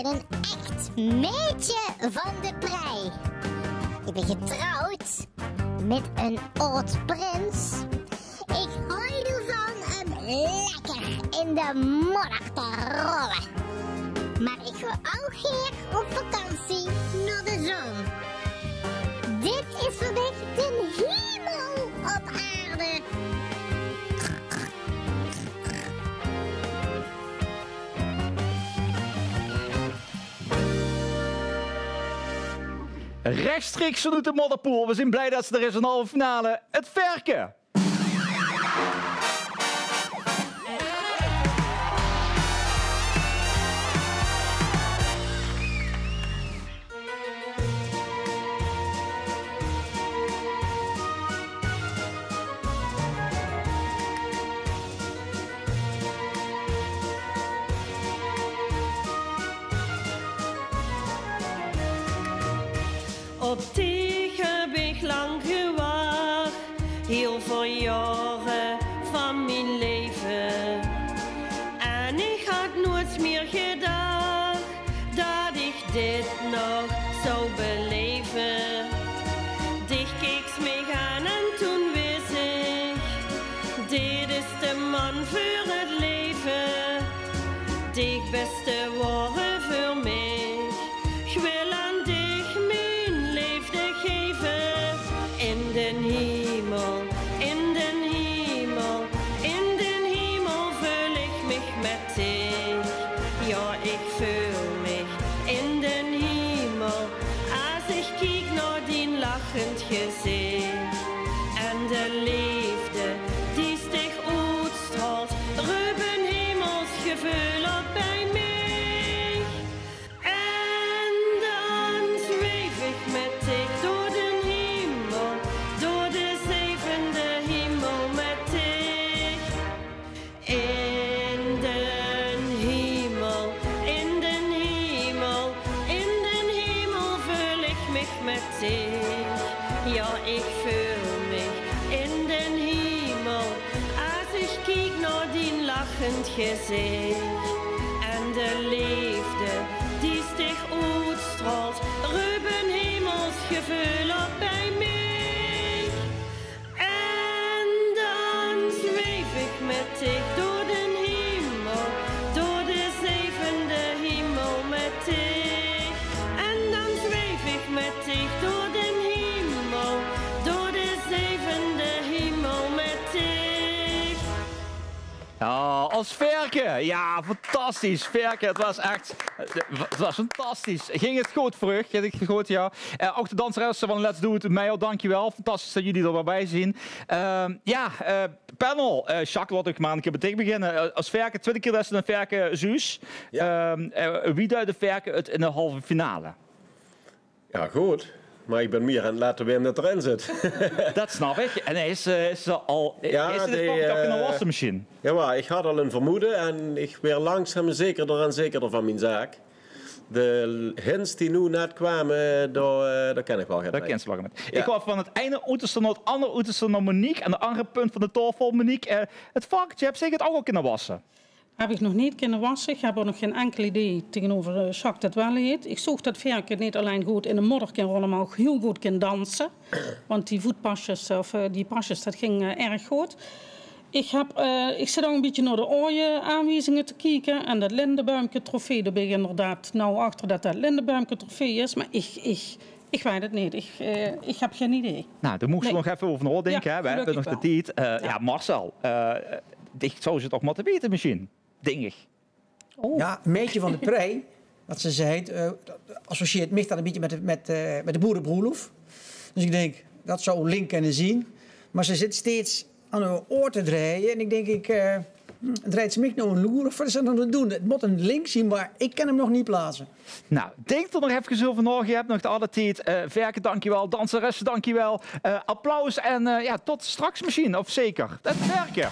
ben een echt meisje van de prei. Ik ben getrouwd met een oud prins. Ik hou ervan om lekker in de modder te rollen. Maar ik ga ook graag op vakantie naar de zon. Dit is voor mij de hemel op aarde. Rechtstreeks vanuit de modderpoel. We zijn blij dat ze er is een halve finale. Het verken. Op dich heb ik lang gewacht, heel veel jaren van mijn leven. En ik had nooit meer gedacht dat ik dit nog zou beleven. Dich keek me aan en toen wist ik, dit is de man voor het leven. Dich beste woorden voor mij. Ik wil aan dich mijn liefde geven. In den hemel, in den hemel, in den hemel vul ik mich met dich. Ja, ik vul mich in den hemel, als ik kijk naar die lachend gezicht. En de liefde die zich uitstraalt, ruben hemels gevoel op bij mij. En dan zweef ik met dich door de hemel, door de zevende hemel met dich. In den hemel, in den hemel, in den hemel vul ik mich met dich. Ja, ik vul mich in den hemel, als ik kijk naar die lachend gezicht. En de liefde die zich uitstraalt, ruben hemels gevoel op bij mij. En dan zweef ik met dich door de hemel, door de zevende hemel met dich. En dan zweef ik met dich door de hemel, door de zevende hemel met dich. Ja, als verken. Ja, fantastisch. Verken, het was echt... Het was fantastisch. Ging het goed voor Ging het goed, ja. Ook de danseressen van Let's Do It Mayo, dankjewel. Fantastisch dat jullie er bij zijn. Panel. Jacques, wat ik maar een keer meteen beginnen. Als verken, 20 keer dat een verken Zeus. Ja. Wie duidt de verken het in de halve finale? Ja, goed. Maar ik ben meer aan het laten winnen dat erin zit. Dat snap ik. En is ze al... Ja, is het ook in de wasmachine? Ja, maar ik had al een vermoeden en ik weer langzaam zekerder en zekerder van mijn zaak. De hints die nu net kwamen, daar ken ik wel gaan. Dat ken ze wel met. Ja. Ik wou van het ene uiterste naar het andere uiterste naar Monique. En de andere punt van de tafel, Monique. Het varkentje heb zeker het ook al kunnen wassen. Heb ik nog niet kunnen wassen. Ik heb er nog geen enkel idee tegenover Jacques dat wel heet. Ik zocht dat verken niet alleen goed in de modder kan rollen, maar ook heel goed kan dansen. Want die voetpasjes, of die pasjes, dat ging erg goed. Ik zit ook een beetje naar de ooie aanwijzingen te kijken. En dat Lindenbuimke trofee, daar ben ik inderdaad nou achter dat Lindenbuimke trofee is. Maar ik weet het niet. Ik heb geen idee. Nou, daar moesten we nog even over nadenken. Ja, Hè? We hebben nog de tijd. Ja, Marcel. Ik zou ze toch maar te weten misschien. Dingig. Oh. Ja, een meisje van de prei. Wat ze zei, associeert mich dat een beetje met de boerenbroelof. Dus ik denk, dat zou Link kunnen zien. Maar ze zit steeds aan haar oor te draaien. En ik denk, draait ze mij nou een loer of wat is ze dan aan het doen? Het moet een Link zien, maar ik kan hem nog niet plaatsen. Nou, denk er nog even over na. Je hebt nog de alle tijd. Verken, dankjewel. Danseressen, dankjewel. Applaus en tot straks misschien, of zeker. Het verken.